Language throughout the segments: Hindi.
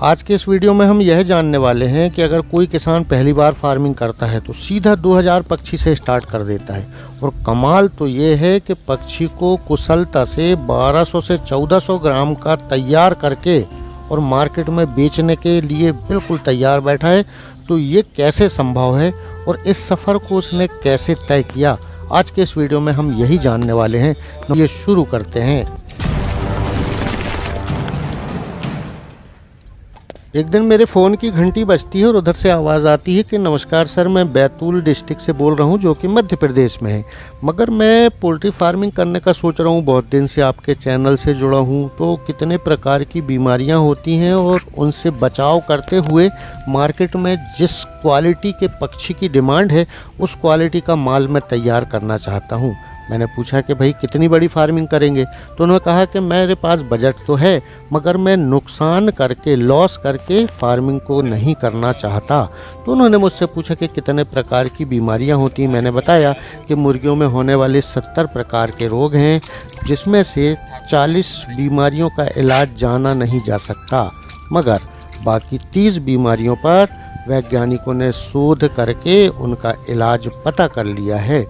आज के इस वीडियो में हम यह जानने वाले हैं कि अगर कोई किसान पहली बार फार्मिंग करता है तो सीधा 2000 पक्षी से स्टार्ट कर देता है। और कमाल तो ये है कि पक्षी को कुशलता से 1200 से 1400 ग्राम का तैयार करके और मार्केट में बेचने के लिए बिल्कुल तैयार बैठा है। तो ये कैसे संभव है और इस सफ़र को उसने कैसे तय किया, आज के इस वीडियो में हम यही जानने वाले हैं। तो ये शुरू करते हैं। एक दिन मेरे फ़ोन की घंटी बजती है और उधर से आवाज़ आती है कि नमस्कार सर, मैं बैतूल डिस्ट्रिक्ट से बोल रहा हूँ जो कि मध्य प्रदेश में है, मगर मैं पोल्ट्री फार्मिंग करने का सोच रहा हूँ। बहुत दिन से आपके चैनल से जुड़ा हूँ, तो कितने प्रकार की बीमारियाँ होती हैं और उनसे बचाव करते हुए मार्केट में जिस क्वालिटी के पक्षी की डिमांड है उस क्वालिटी का माल मैं तैयार करना चाहता हूँ। मैंने पूछा कि भाई कितनी बड़ी फार्मिंग करेंगे, तो उन्होंने कहा कि मेरे पास बजट तो है मगर मैं नुकसान करके, लॉस करके फार्मिंग को नहीं करना चाहता। तो उन्होंने मुझसे पूछा कि कितने प्रकार की बीमारियां होती हैं। मैंने बताया कि मुर्गियों में होने वाले 70 प्रकार के रोग हैं, जिसमें से 40 बीमारियों का इलाज जाना नहीं जा सकता, मगर बाकी 30 बीमारियों पर वैज्ञानिकों ने शोध करके उनका इलाज पता कर लिया है।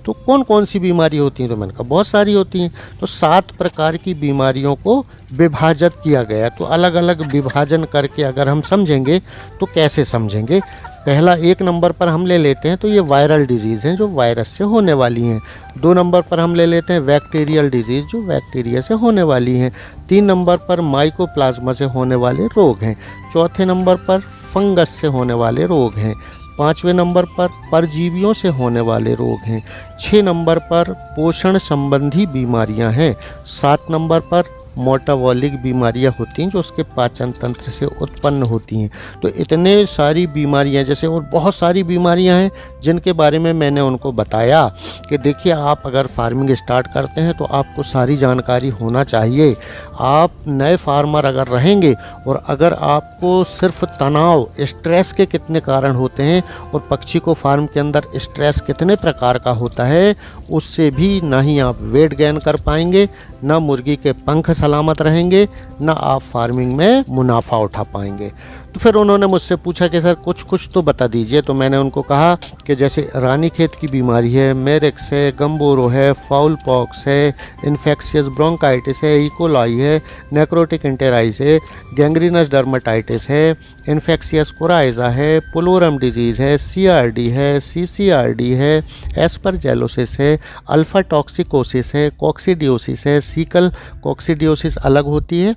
तो कौन कौन सी बीमारी होती हैं, तो मैंने कहा बहुत सारी होती हैं। तो 7 प्रकार की बीमारियों को विभाजित किया गया। तो अलग अलग विभाजन करके अगर हम समझेंगे तो कैसे समझेंगे। पहला 1 नंबर पर हम ले लेते हैं तो ये वायरल डिजीज़ हैं जो वायरस से होने वाली हैं। 2 नंबर पर हम ले लेते हैं बैक्टीरियल डिजीज़ जो बैक्टीरिया से होने वाली हैं। 3 नंबर पर माइकोप्लाज्मा से होने वाले रोग हैं। 4थे नंबर पर फंगस से होने वाले रोग हैं। 5वें नंबर पर परजीवियों से होने वाले रोग हैं। 6 नंबर पर पोषण संबंधी बीमारियां हैं। 7 नंबर पर मोटाबॉलिक बीमारियां होती हैं जो उसके पाचन तंत्र से उत्पन्न होती हैं। तो इतने सारी बीमारियां जैसे और बहुत सारी बीमारियां हैं जिनके बारे में मैंने उनको बताया कि देखिए, आप अगर फार्मिंग स्टार्ट करते हैं तो आपको सारी जानकारी होना चाहिए। आप नए फार्मर अगर रहेंगे और अगर आपको सिर्फ तनाव, स्ट्रेस के कितने कारण होते हैं और पक्षी को फार्म के अंदर स्ट्रेस कितने प्रकार का होता है, उससे भी ना ही आप वेट गेन कर पाएंगे, ना मुर्गी के पंख सलामत रहेंगे, ना आप फार्मिंग में मुनाफा उठा पाएंगे। तो फिर उन्होंने मुझसे पूछा कि सर कुछ तो बता दीजिए। तो मैंने उनको कहा कि जैसे रानीखेत की बीमारी है, मेरेक्स है, गम्बोरो है, फाउल पॉक्स है, इन्फेक्शियस ब्रोंकाइटिस है, इकोलाई है, नेक्रोटिक एंटेराइस है, गैंग्रीनस डर्मेटाइटिस है, इन्फेक्शियस कोराइजा है, पुलोरम डिजीज़ है, सीआरडी है, सीसीआरडी है, एस्परजेलोसिस है, अल्फा टॉक्सिकोसिस है, कॉक्सीडियोसिस है। सीकल कॉक्सीडियोसिस अलग होती है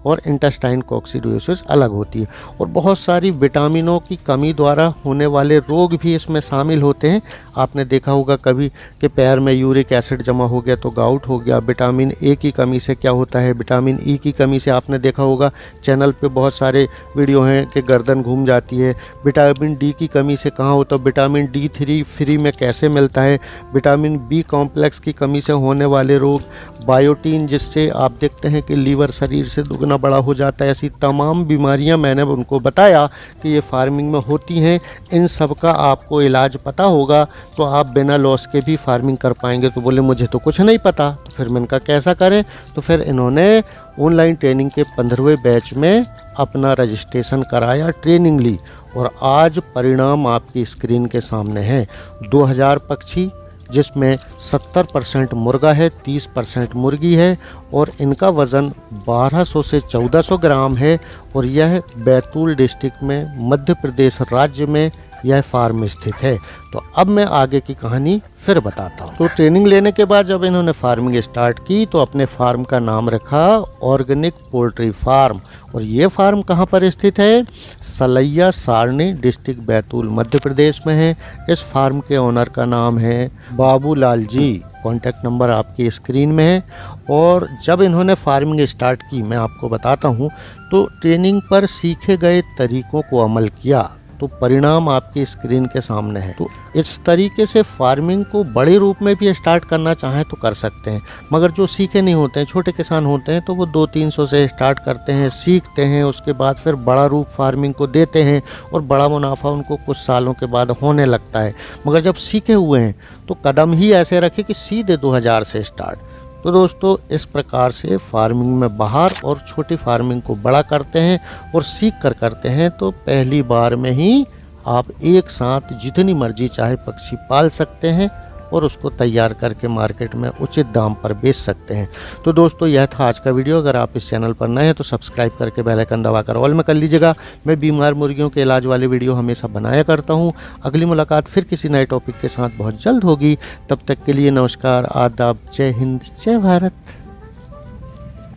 और इंटेस्टाइन कॉक्सीडियोसिस अलग होती है। और बहुत सारी विटामिनों की कमी द्वारा होने वाले रोग भी इसमें शामिल होते हैं। आपने देखा होगा कभी कि पैर में यूरिक एसिड जमा हो गया तो गाउट हो गया। विटामिन ए की कमी से क्या होता है, विटामिन ई की कमी से आपने देखा होगा चैनल पे बहुत सारे वीडियो हैं कि गर्दन घूम जाती है। विटामिन डी की कमी से कहाँ होता है, विटामिन D3 फ्री में कैसे मिलता है, विटामिन बी कॉम्प्लेक्स की कमी से होने वाले रोग, बायोटीन जिससे आप देखते हैं कि लीवर शरीर से दुगना बड़ा हो जाता है। ऐसी तमाम बीमारियां मैंने उनको बताया कि ये फार्मिंग में होती हैं। इन सब का आपको इलाज पता होगा तो आप बिना लॉस के भी फार्मिंग कर पाएंगे। तो बोले मुझे तो कुछ नहीं पता। तो फिर मैंने कहा कैसा करें। तो फिर इन्होंने ऑनलाइन ट्रेनिंग के 15वें बैच में अपना रजिस्ट्रेशन कराया, ट्रेनिंग ली, और आज परिणाम आपकी स्क्रीन के सामने है। 2000 पक्षी जिसमें 70% मुर्गा है, 30% मुर्गी है, और इनका वज़न 1200 से 1400 ग्राम है। और यह बैतूल डिस्ट्रिक्ट में मध्य प्रदेश राज्य में यह फार्म स्थित है। तो अब मैं आगे की कहानी फिर बताता हूँ। तो ट्रेनिंग लेने के बाद जब इन्होंने फार्मिंग स्टार्ट की तो अपने फार्म का नाम रखा ऑर्गेनिक पोल्ट्री फार्म। और ये फार्म कहाँ पर स्थित है, सलैया सारणी डिस्ट्रिक्ट बैतूल मध्य प्रदेश में है। इस फार्म के ओनर का नाम है बाबूलाल जी। कॉन्टैक्ट नंबर आपकी स्क्रीन में है। और जब इन्होंने फार्मिंग स्टार्ट की, मैं आपको बताता हूँ, तो ट्रेनिंग पर सीखे गए तरीकों को अमल किया तो परिणाम आपकी स्क्रीन के सामने है। तो इस तरीके से फार्मिंग को बड़े रूप में भी स्टार्ट करना चाहें तो कर सकते हैं, मगर जो सीखे नहीं होते हैं, छोटे किसान होते हैं, तो वो 200-300 से स्टार्ट करते हैं, सीखते हैं, उसके बाद फिर बड़ा रूप फार्मिंग को देते हैं और बड़ा मुनाफा उनको कुछ सालों के बाद होने लगता है। मगर जब सीखे हुए हैं तो कदम ही ऐसे रखें कि सीधे 2000 से स्टार्ट। तो दोस्तों इस प्रकार से फार्मिंग में बाहर और छोटी फार्मिंग को बड़ा करते हैं और सीख कर करते हैं तो पहली बार में ही आप एक साथ जितनी मर्जी चाहे पक्षी पाल सकते हैं और उसको तैयार करके मार्केट में उचित दाम पर बेच सकते हैं। तो दोस्तों यह था आज का वीडियो। अगर आप इस चैनल पर नए हैं तो सब्सक्राइब करके बेल आइकन दबाकर ऑल में कर लीजिएगा। मैं बीमार मुर्गियों के इलाज वाले वीडियो हमेशा बनाया करता हूं। अगली मुलाकात फिर किसी नए टॉपिक के साथ बहुत जल्द होगी। तब तक के लिए नमस्कार, आदाब, जय हिंद, जय भारत।